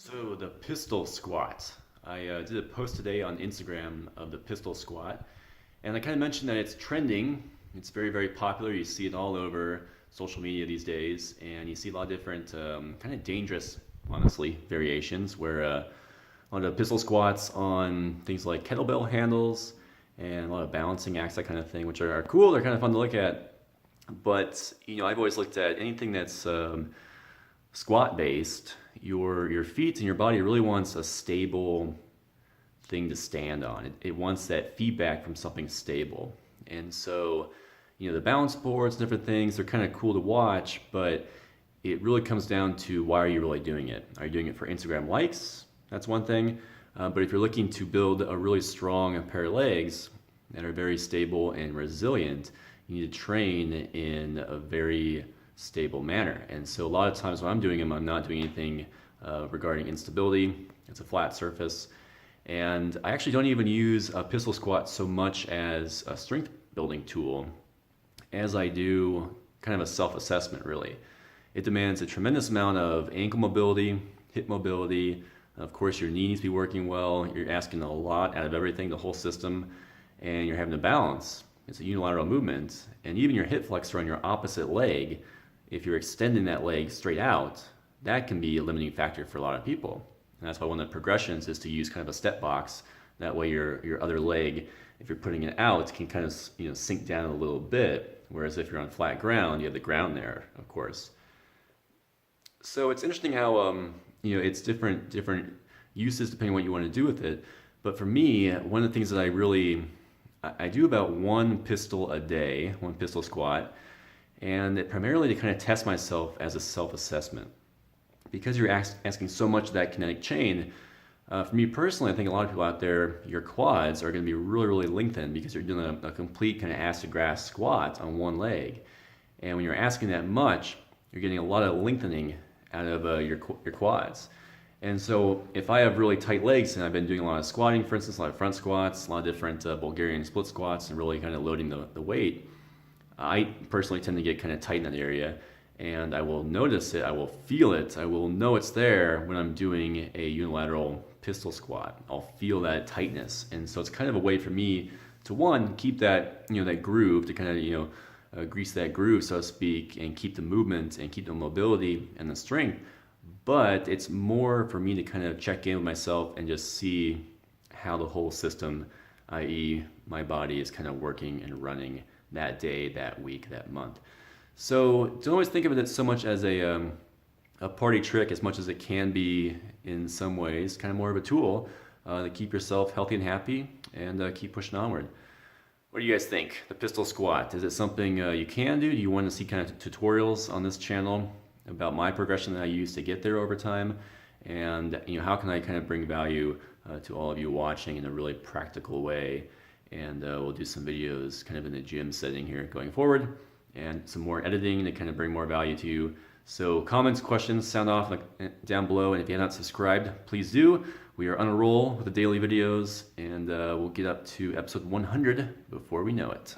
So the pistol squat. I did a post today on Instagram of the pistol squat, and I kind of mentioned that it's trending. It's very, very popular. You see it all over social media these days, and you see a lot of different kind of dangerous, honestly, variations where a lot of pistol squats on things like kettlebell handles and a lot of balancing acts, that kind of thing, which are cool. They're kind of fun to look at. But I've always looked at anything that's squat based. Your feet and your body really wants a stable thing to stand on. It wants that feedback from something stable. And so, the balance boards, different things, they're kind of cool to watch, but it really comes down to why are you really doing it? Are you doing it for Instagram likes? That's one thing. But if you're looking to build a really strong pair of legs that are very stable and resilient, you need to train in a very stable manner. And so a lot of times when I'm doing them, I'm not doing anything regarding instability. It's a flat surface. And I actually don't even use a pistol squat so much as a strength building tool as I do kind of a self-assessment, really. It demands a tremendous amount of ankle mobility, hip mobility. Of course, your knee needs to be working well. You're asking a lot out of everything, the whole system, and you're having to balance. It's a unilateral movement. And even your hip flexor on your opposite leg, if you're extending that leg straight out, that can be a limiting factor for a lot of people. And that's why one of the progressions is to use kind of a step box. That way your other leg, if you're putting it out, can kind of sink down a little bit. Whereas if you're on flat ground, you have the ground there, of course. So it's interesting how it's different uses depending on what you want to do with it. But for me, one of the things that I do about one pistol a day, one pistol squat, and primarily to kind of test myself as a self-assessment. Because you're asking so much of that kinetic chain, for me personally, I think a lot of people out there, your quads are going to be really, really lengthened because you're doing a complete kind of ass to grass squat on one leg. And when you're asking that much, you're getting a lot of lengthening out of your quads. And so if I have really tight legs and I've been doing a lot of squatting, for instance, a lot of front squats, a lot of different Bulgarian split squats and really kind of loading the weight, I personally tend to get kind of tight in that area, and I will notice it, I will feel it, I will know it's there when I'm doing a unilateral pistol squat. I'll feel that tightness, and so it's kind of a way for me to, one, keep that that groove, to kind of grease that groove, so to speak, and keep the movement and keep the mobility and the strength. But it's more for me to kind of check in with myself and just see how the whole system, i.e. my body, is kind of working and running that day, that week, that month. So don't always think of it so much as a party trick as much as it can be in some ways, kind of more of a tool to keep yourself healthy and happy and keep pushing onward. What do you guys think? The pistol squat, is it something you can do? Do you want to see kind of tutorials on this channel about my progression that I use to get there over time? And how can I kind of bring value to all of you watching in a really practical way? And we'll do some videos kind of in the gym setting here going forward, and some more editing to kind of bring more value to you. So comments, questions, sound off down below, and if you have not subscribed, please do. We are on a roll with the daily videos, and we'll get up to episode 100 before we know it.